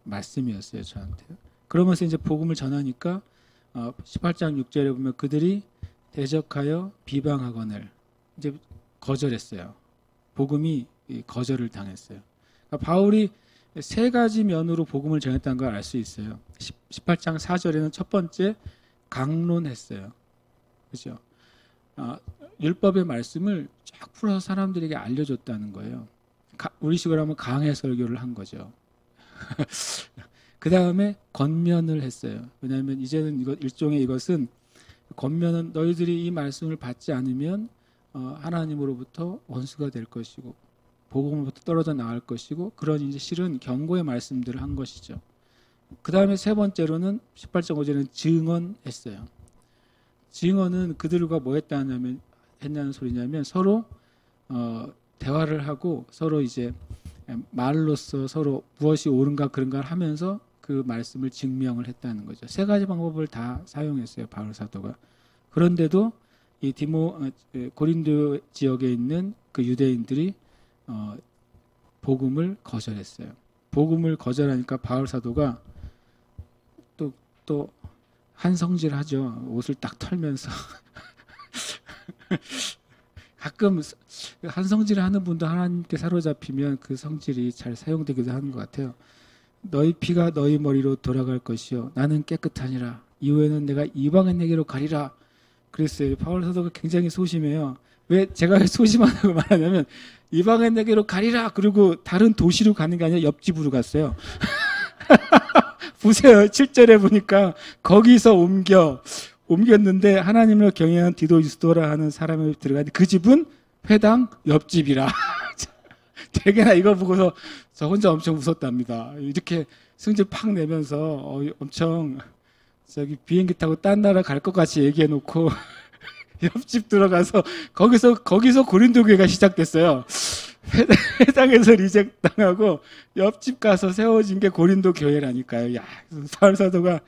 S1: 말씀이었어요, 저한테. 그러면서 이제 복음을 전하니까 18장 6절에 보면 그들이 대적하여 비방하거늘 이제 거절했어요. 복음이 거절을 당했어요. 그러니까 바울이 세 가지 면으로 복음을 전했다는 걸 알 수 있어요. 18장 4절에는 첫 번째 강론했어요. 그렇죠? 율법의 말씀을 쫙 풀어서 사람들에게 알려줬다는 거예요. 우리 식으로 하면 강해 설교를 한 거죠. 그 다음에 권면을 했어요. 왜냐하면 이제는 이것은 권면은 너희들이 이 말씀을 받지 않으면 하나님으로부터 원수가 될 것이고 복음으로부터 떨어져 나갈 것이고 그런 이제 실은 경고의 말씀들을 한 것이죠. 그 다음에 세 번째로는 18장 5절에는 증언했어요. 증언은 그들과 뭐 했냐는 소리냐면 서로 대화를 하고 서로 이제 말로써 서로 무엇이 옳은가 그런가를 하면서 그 말씀을 증명을 했다는 거죠. 세 가지 방법을 다 사용했어요, 바울 사도가. 그런데도 이 고린도 지역에 있는 그 유대인들이 복음을 거절했어요. 복음을 거절하니까 바울 사도가 또 한성질하죠. 옷을 딱 털면서 가끔 한성질을 하는 분도 하나님께 사로잡히면 그 성질이 잘 사용되기도 하는 것 같아요. 너희 피가 너희 머리로 돌아갈 것이요 나는 깨끗하니라. 이후에는 내가 이방인에게로 가리라. 그랬어요. 바울 사도가 굉장히 소심해요. 제가 왜 소심하다고 말하냐면 이방인에게로 가리라. 그리고 다른 도시로 가는 게 아니라 옆집으로 갔어요. 보세요. 7절에 보니까 거기서 옮겼는데 하나님을 경외하는 디도 유스도라 하는 사람이 들어가는데 그 집은 회당 옆집이라. 되게나 이거 보고서 저 혼자 엄청 웃었답니다. 이렇게 승질 팍 내면서 엄청 비행기 타고 딴 나라 갈 것 같이 얘기해 놓고 옆집 들어가서 거기서 고린도 교회가 시작됐어요. 회당에서 리젝 당하고 옆집 가서 세워진 게 고린도 교회라니까요. 야, 바울 사도가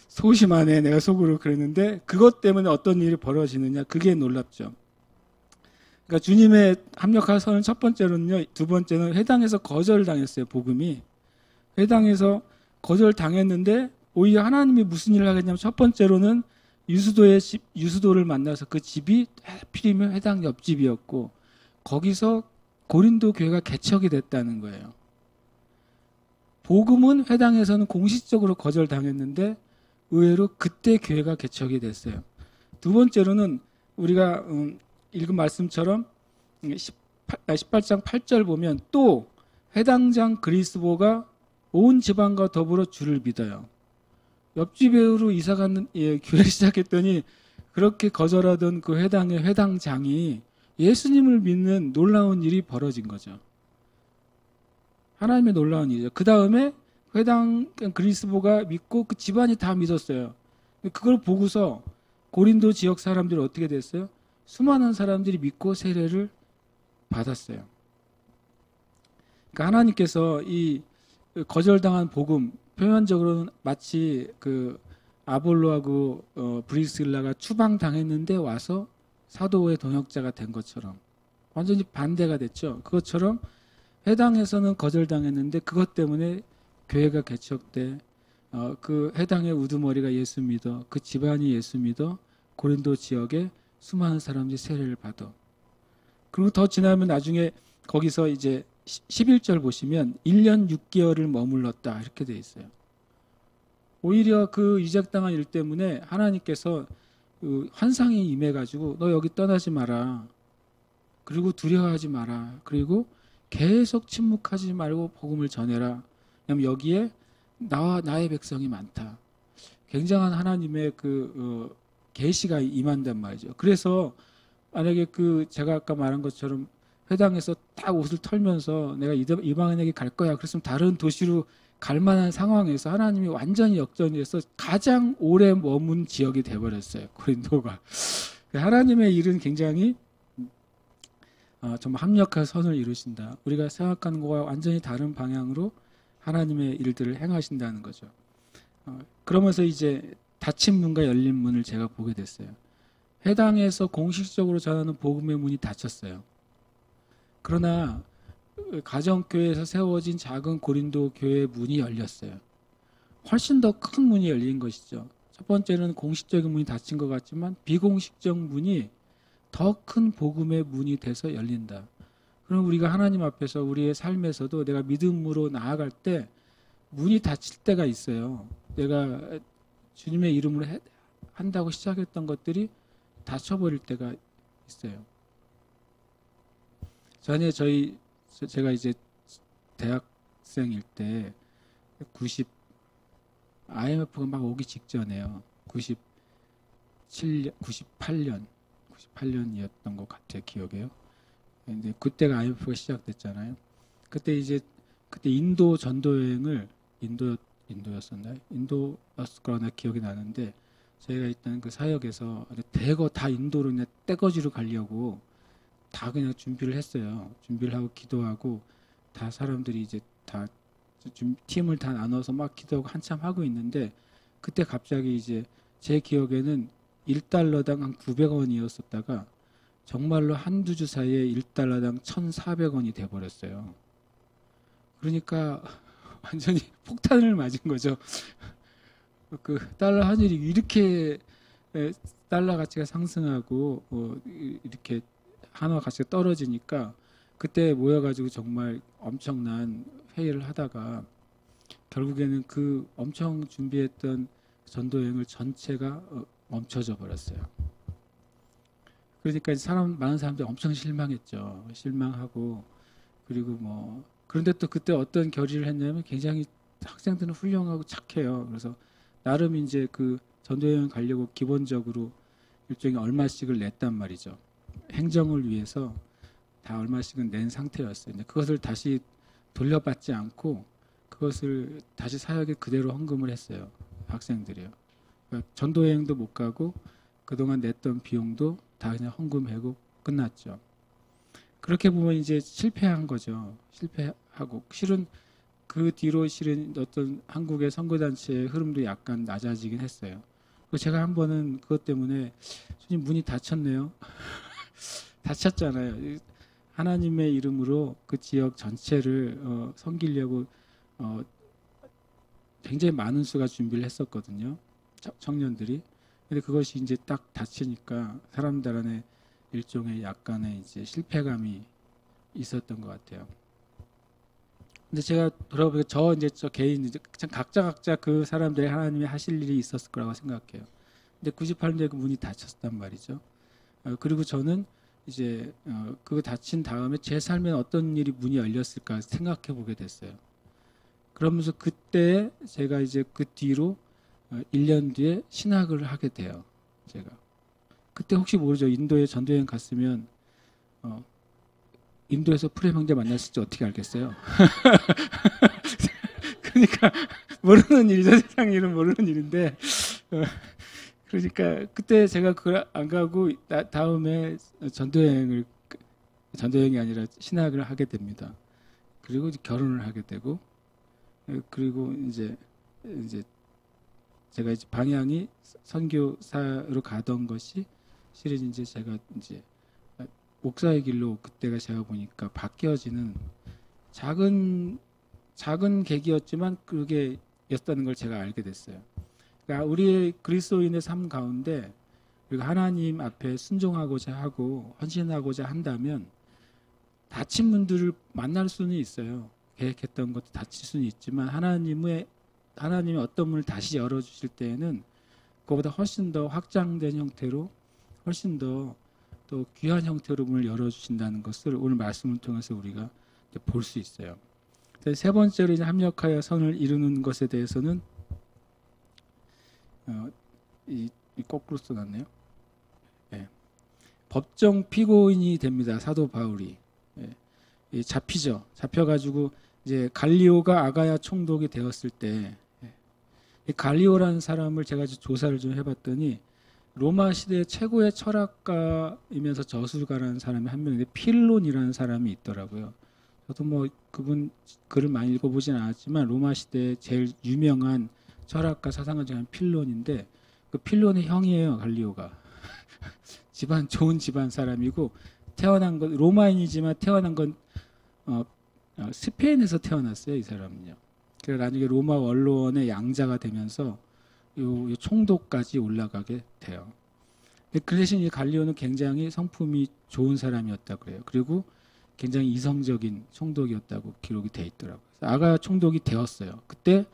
S1: 소심하네. 내가 속으로 그랬는데 그것 때문에 어떤 일이 벌어지느냐 그게 놀랍죠. 그러니까 주님의 합력할 선은 첫 번째로는요. 두 번째는 회당에서 거절당했어요. 복음이. 회당에서 거절당했는데 오히려 하나님이 무슨 일을 하겠냐면 첫 번째로는 유수도를 만나서 그 집이 하필이면 회당 옆집이었고 거기서 고린도 교회가 개척이 됐다는 거예요. 복음은 회당에서는 공식적으로 거절당했는데 의외로 그때 교회가 개척이 됐어요. 두 번째로는 우리가 읽은 말씀처럼 18장 8절 보면 또 회당장 그리스보가 온 지방과 더불어 주를 믿어요. 옆집으로 이사가는 교회를 시작했더니 그렇게 거절하던 그 회당의 회당장이 예수님을 믿는 놀라운 일이 벌어진 거죠. 하나님의 놀라운 일이죠. 그 다음에 회당 그리스도가 믿고 그 집안이 다 믿었어요. 그걸 보고서 고린도 지역 사람들이 어떻게 됐어요? 수많은 사람들이 믿고 세례를 받았어요. 그러니까 하나님께서 이 거절당한 복음, 표면적으로는 마치 그 아볼로하고 브리스길라가 추방당했는데 와서 사도의 동역자가 된 것처럼 완전히 반대가 됐죠. 그것처럼 회당에서는 거절당했는데 그것 때문에 교회가 개척돼 그 회당의 우두머리가 예수 믿어 그 집안이 예수 믿어 고린도 지역에 수많은 사람들이 세례를 받아. 그리고 더 지나면 나중에 거기서 이제 11절 보시면 1년 6개월을 머물렀다 이렇게 돼 있어요. 오히려 그 유작당한 일 때문에 하나님께서 그 환상이 임해가지고 너 여기 떠나지 마라. 그리고 두려워하지 마라. 그리고 계속 침묵하지 말고 복음을 전해라. 왜냐면 여기에 나와 나의 백성이 많다. 굉장한 하나님의 그 계시가 임한단 말이죠. 그래서 만약에 그 제가 아까 말한 것처럼 회당에서 딱 옷을 털면서 내가 이방인에게 갈 거야. 그랬으면 다른 도시로 갈 만한 상황에서 하나님이 완전히 역전해서 가장 오래 머문 지역이 돼버렸어요. 고린도가. 하나님의 일은 굉장히 정말 합력한 선을 이루신다. 우리가 생각하는 것과 완전히 다른 방향으로 하나님의 일들을 행하신다는 거죠. 그러면서 이제 닫힌 문과 열린 문을 제가 보게 됐어요. 회당에서 공식적으로 전하는 복음의 문이 닫혔어요. 그러나 가정교회에서 세워진 작은 고린도 교회의 문이 열렸어요. 훨씬 더 큰 문이 열린 것이죠. 첫 번째는 공식적인 문이 닫힌 것 같지만 비공식적 문이 더 큰 복음의 문이 돼서 열린다. 그럼 우리가 하나님 앞에서 우리의 삶에서도 내가 믿음으로 나아갈 때 문이 닫힐 때가 있어요. 내가 주님의 이름으로 한다고 시작했던 것들이 닫혀버릴 때가 있어요. 전에 제가 이제 대학생일 때 IMF가 막 오기 직전에요. 98년이었던 것 같아요. 기억에요. 근데 그때가 IMF가 시작됐잖아요. 그때 인도 전도 여행을 인도였었나요? 인도였을 거라 기억이 나는데 저희가 있던 그 사역에서 대거 다 인도로 그냥 떼거지로 가려고 다 그냥 준비를 했어요. 준비를 하고 기도하고 다 사람들이 이제 다 팀을 다 나눠서 막 기도하고 한참 하고 있는데 그때 갑자기 이제 제 기억에는 1달러당 한 900원이었었다가 정말로 한두 주 사이에 1달러당 1,400원이 돼버렸어요. 그러니까 완전히 폭탄을 맞은 거죠. 그 달러 환율이 이렇게 달러 가치가 상승하고 이렇게 한화 가치가 떨어지니까 그때 모여가지고 정말 엄청난 회의를 하다가 결국에는 그 엄청 준비했던 전도 여행을 전체가 멈춰져 버렸어요. 그러니까 많은 사람들이 엄청 실망했죠. 실망하고 그리고 그런데 또 그때 어떤 결의를 했냐면 굉장히 학생들은 훌륭하고 착해요. 그래서 나름 이제 그 전도 여행 가려고 기본적으로 일종의 얼마씩을 냈단 말이죠. 행정을 위해서 다 얼마씩은 낸 상태였어요. 근데 그것을 다시 돌려받지 않고 그것을 다시 사역에 그대로 헌금을 했어요. 학생들이요. 그러니까 전도 여행도 못 가고 그동안 냈던 비용도 다 그냥 헌금하고 끝났죠. 그렇게 보면 이제 실패한 거죠. 실패하고 실은 그 뒤로 어떤 한국의 선교단체의 흐름도 약간 낮아지긴 했어요. 제가 한 번은 그것 때문에 주님 문이 닫혔네요. 닫혔잖아요. 하나님의 이름으로 그 지역 전체를 섬기려고 굉장히 많은 수가 준비를 했었거든요. 청년들이. 근데 그것이 이제 딱 닫히니까 사람들 안에 일종의 약간의 이제 실패감이 있었던 것 같아요. 근데 제가 돌아보니까 저 개인 참 각자 그 사람들이 하나님이 하실 일이 있었을 거라고 생각해요. 근데 98년에 그 문이 닫혔단 말이죠. 그리고 저는 이제 그거 닫힌 다음에 제 삶에 어떤 일이 문이 열렸을까 생각해 보게 됐어요. 그러면서 그때 제가 이제 그 뒤로 1년 뒤에 신학을 하게 돼요. 제가 그때 혹시 모르죠. 인도에 전도여행 갔으면 어, 인도에서 프렘 형제 만났을지 어떻게 알겠어요? 그러니까 모르는 일이죠. 세상 일은 모르는 일인데 그러니까 그때 제가 그걸 안 가고 다음에 전도여행이 아니라 신학을 하게 됩니다. 그리고 이제 결혼을 하게 되고 그리고 이제 제가 이제 방향이 선교사로 가던 것이 실은 이제 제가 이제 목사의 길로 그때가 제가 보니까 바뀌어지는 작은 계기였지만 그게 였다는 걸 제가 알게 됐어요. 그러니까 우리의 그리스도인의 삶 가운데 우리가 하나님 앞에 순종하고자 하고 헌신하고자 한다면 다친 분들을 만날 수는 있어요. 계획했던 것도 다칠 수는 있지만 하나님의 어떤 문을 다시 열어주실 때에는 그거보다 훨씬 더 확장된 형태로 훨씬 더 또 귀한 형태로 문을 열어주신다는 것을 오늘 말씀을 통해서 우리가 볼 수 있어요. 세 번째로 이제 합력하여 선을 이루는 것에 대해서는 이 거꾸로 써놨네요. 예. 법정 피고인이 됩니다. 사도 바울이 잡히죠. 잡혀가지고 이제 갈리오가 아가야 총독이 되었을 때 이 갈리오라는 사람을 제가 조사를 좀 해봤더니 로마 시대 최고의 철학가이면서 저술가라는 사람이 한 명인데 필론이라는 사람이 있더라고요. 저도 뭐 그분 글을 많이 읽어보진 않았지만 로마 시대 제일 유명한 철학가 사상가중 필론인데 그 필론의 형이에요. 갈리오가. 좋은 집안 사람이고 태어난 건 로마인이지만 태어난 건 스페인에서 태어났어요. 이 사람은요. 그래서 나중에 로마 원로원의 양자가 되면서 요 총독까지 올라가게 돼요. 그 대신 이 갈리오는 굉장히 성품이 좋은 사람이었다 그래요. 그리고 굉장히 이성적인 총독이었다고 기록이 돼 있더라고요. 아가야 총독이 되었어요. 그때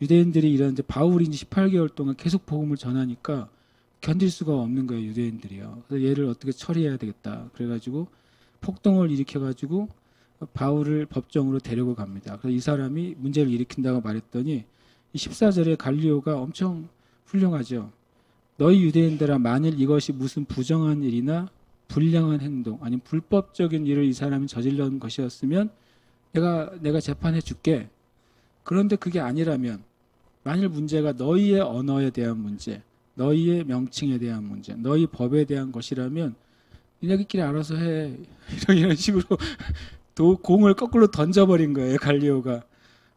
S1: 유대인들이 이러는데 바울이 18개월 동안 계속 복음을 전하니까 견딜 수가 없는 거예요. 유대인들이요. 그래서 얘를 어떻게 처리해야 되겠다. 그래가지고 폭동을 일으켜가지고 바울을 법정으로 데리고 갑니다. 그래서 이 사람이 문제를 일으킨다고 말했더니 14절에 갈리오가 엄청 훌륭하죠. 너희 유대인들아 만일 이것이 무슨 부정한 일이나 불량한 행동 아니면 불법적인 일을 이 사람이 저질른 것이었으면 내가 재판해 줄게. 그런데 그게 아니라면 만일 문제가 너희의 언어에 대한 문제, 너희의 명칭에 대한 문제, 너희 법에 대한 것이라면 니네끼리 알아서 해. 이런 식으로 공을 거꾸로 던져버린 거예요. 갈리오가.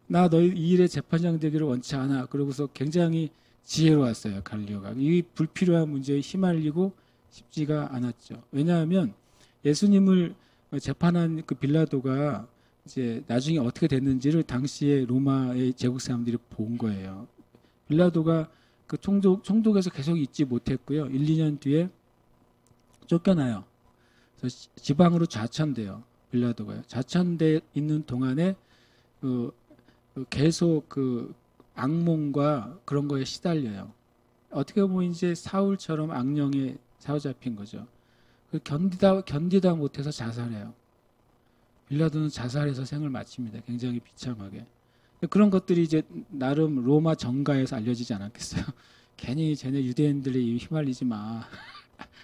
S1: 나 너희 이 일에 재판장 되기를 원치 않아. 그러고서 굉장히 지혜로웠어요. 갈리오가. 이 불필요한 문제에 휘말리고 싶지가 않았죠. 왜냐하면 예수님을 재판한 그 빌라도가 이제 나중에 어떻게 됐는지를 당시에 로마의 제국 사람들이 본 거예요. 빌라도가 그 총독에서 계속 있지 못했고요. 1, 2년 뒤에 쫓겨나요. 그래서 지방으로 좌천돼요. 빌라도가요. 좌천돼 있는 동안에 계속 악몽과 그런 거에 시달려요. 어떻게 보면 이제 사울처럼 악령에 사로잡힌 거죠. 견디다 못해서 자살해요. 빌라도는 자살해서 생을 마칩니다. 굉장히 비참하게. 그런 것들이 이제 나름 로마 정가에서 알려지지 않았겠어요. 괜히 쟤네 유대인들이 휘말리지 마.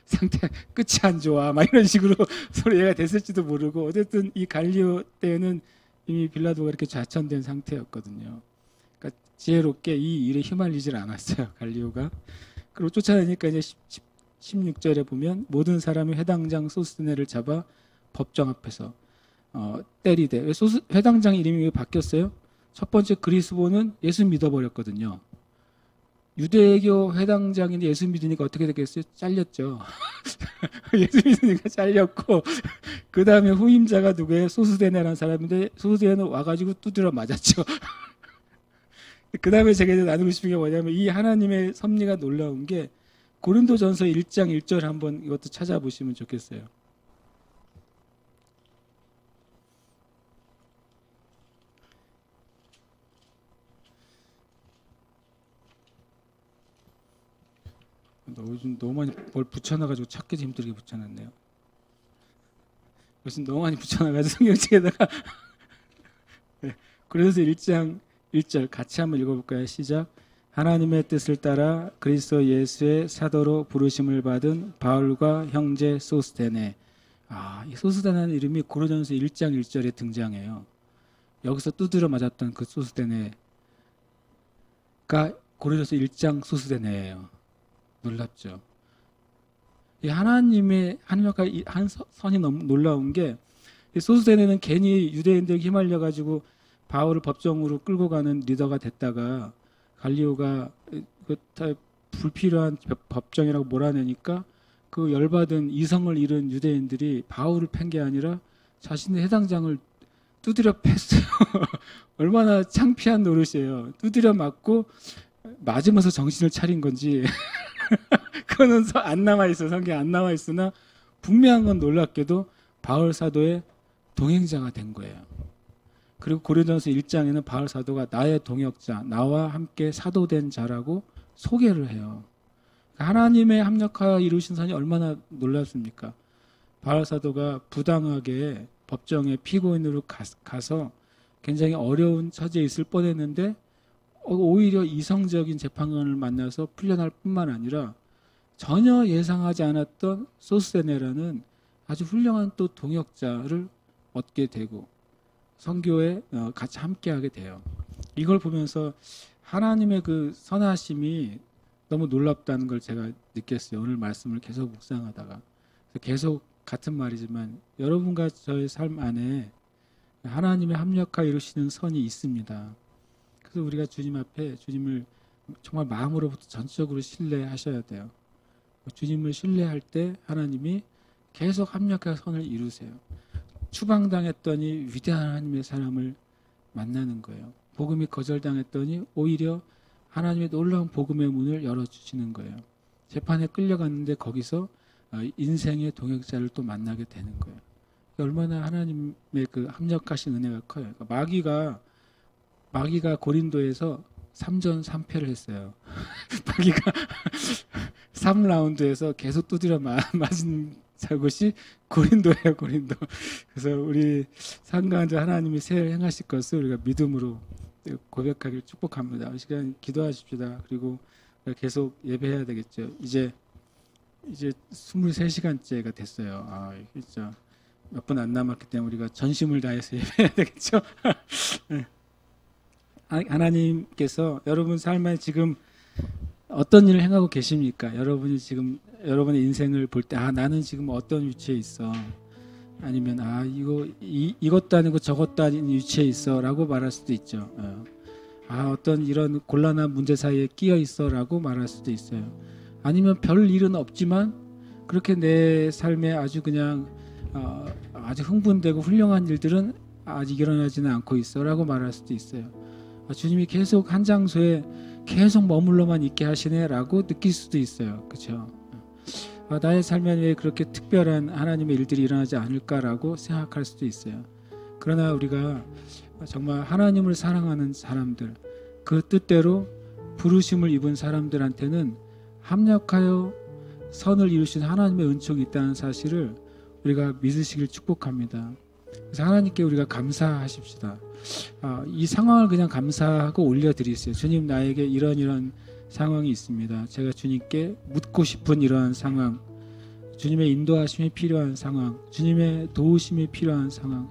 S1: 상태 끝이 안 좋아. 막 이런 식으로 서로 얘가 됐을지도 모르고 어쨌든 이 갈리오 때는 이미 빌라도가 이렇게 좌천된 상태였거든요. 그러니까 지혜롭게 이 일에 휘말리질 않았어요. 갈리오가. 그리고 쫓아내니까 이제 16절에 보면 모든 사람이 회당장 소스네를 잡아 법정 앞에서 때리되. 회당장 이름이 왜 바뀌었어요? 첫 번째 그리스보는 예수 믿어버렸거든요. 유대교 회당장인데 예수 믿으니까 어떻게 됐겠어요? 잘렸죠. 예수 믿으니까 잘렸고 그 다음에 후임자가 누구예요? 소스데네라는 사람인데 소스데네는 와가지고 두드려 맞았죠. 그 다음에 제가 이제 나누고 싶은 게 뭐냐면 이 하나님의 섭리가 놀라운 게 고린도전서 1장 1절 한번 이것도 찾아보시면 좋겠어요. 요즘 너무 많이 뭘 붙여놔가지고 찾기도 힘들게 붙여놨네요. 요즘 너무 많이 붙여놔가지고 성경책에다가 네, 그래서 1장 1절 같이 한번 읽어볼까요? 시작. 하나님의 뜻을 따라 그리스도 예수의 사도로 부르심을 받은 바울과 형제 소스테네 이 소스데네라는 이름이 고린도전서 1장 1절에 등장해요. 여기서 두드려 맞았던 그 소스데네가 고린도전서 1장 소스데네예요. 놀랍죠. 이 하나님의 한력과 한 선이 너무 놀라운 게, 이 소스데네는 괜히 유대인들 휘말려 가지고 바울을 법정으로 끌고 가는 리더가 됐다가 갈리오가 불필요한 법정이라고 몰아내니까 그 열받은 이성을 잃은 유대인들이 바울을 팬 게 아니라 자신의 해당장을 두드려 팼어요. 얼마나 창피한 노릇이에요. 두드려 맞고 맞으면서 정신을 차린 건지 그거는 안 남아 있어. 성경에 안 남아 있으나 분명한 건 놀랍게도 바울 사도의 동행자가 된 거예요. 그리고 고린도전서 1장에는 바울 사도가 나의 동역자, 나와 함께 사도된 자라고 소개를 해요. 하나님의 합력하여 이루신 선이 얼마나 놀랍습니까? 바울 사도가 부당하게 법정에 피고인으로 가서 굉장히 어려운 처지에 있을 뻔했는데 오히려 이성적인 재판관을 만나서 풀려날 뿐만 아니라 전혀 예상하지 않았던 소스데네라는 아주 훌륭한 또 동역자를 얻게 되고 선교에 같이 함께하게 돼요. 이걸 보면서 하나님의 그 선하심이 너무 놀랍다는 걸 제가 느꼈어요. 오늘 말씀을 계속 묵상하다가 계속 같은 말이지만 여러분과 저의 삶 안에 하나님의 합력하여 이루시는 선이 있습니다. 그래서 우리가 주님 앞에 주님을 정말 마음으로부터 전적으로 신뢰하셔야 돼요. 주님을 신뢰할 때 하나님이 계속 합력하여 선을 이루세요. 추방당했더니 위대한 하나님의 사람을 만나는 거예요. 복음이 거절당했더니 오히려 하나님의 놀라운 복음의 문을 열어주시는 거예요. 재판에 끌려갔는데 거기서 인생의 동역자를 또 만나게 되는 거예요. 얼마나 하나님의 그 합력하신 은혜가 커요. 그러니까 마귀가 고린도에서 3전 3패를 했어요. 마귀가 3라운드에서 계속 두드려 맞은 곳이 고린도예요, 고린도. 그래서 우리 상가한테 하나님이 새해를 행하실 것을 우리가 믿음으로 고백하기를 축복합니다. 이 시간 기도하십시다. 그리고 계속 예배해야 되겠죠. 이제 23시간째가 됐어요. 진짜 몇 분 안 남았기 때문에 우리가 전심을 다해서 예배해야 되겠죠. 하나님께서 여러분 삶에 지금 어떤 일을 행하고 계십니까? 여러분이 지금 여러분의 인생을 볼 때 나는 지금 어떤 위치에 있어? 아니면 이것도 아니고 저것도 아닌 위치에 있어라고 말할 수도 있죠. 어떤 이런 곤란한 문제 사이에 끼어 있어라고 말할 수도 있어요. 아니면 별 일은 없지만 그렇게 내 삶에 아주 그냥 아주 흥분되고 훌륭한 일들은 아직 일어나지는 않고 있어라고 말할 수도 있어요. 주님이 계속 한 장소에 계속 머물러만 있게 하시네라고 느낄 수도 있어요. 그렇죠? 나의 삶에 왜 그렇게 특별한 하나님의 일들이 일어나지 않을까라고 생각할 수도 있어요. 그러나 우리가 정말 하나님을 사랑하는 사람들, 그 뜻대로 부르심을 입은 사람들한테는 합력하여 선을 이루신 하나님의 은총이 있다는 사실을 우리가 믿으시길 축복합니다. 그래서 하나님께 우리가 감사하십시다. 이 상황을 그냥 감사하고 올려드리세요. 주님, 나에게 이런 상황이 있습니다. 제가 주님께 묻고 싶은 이러한 상황, 주님의 인도하심이 필요한 상황, 주님의 도우심이 필요한 상황,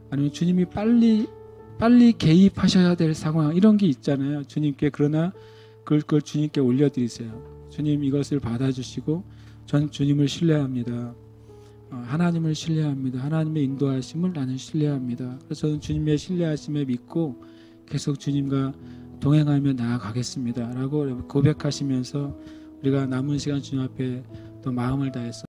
S1: 아니면 주님이 빨리 개입하셔야 될 상황, 이런 게 있잖아요. 주님께. 그러나 그걸 주님께 올려드리세요. 주님, 이것을 받아주시고 전 주님을 신뢰합니다. 하나님을 신뢰합니다. 하나님의 인도하심을 나는 신뢰합니다. 그래서 저는 주님의 신뢰하심에 믿고 계속 주님과 동행하며 나아가겠습니다 라고 고백하시면서 우리가 남은 시간 주님 앞에 또 마음을 다해서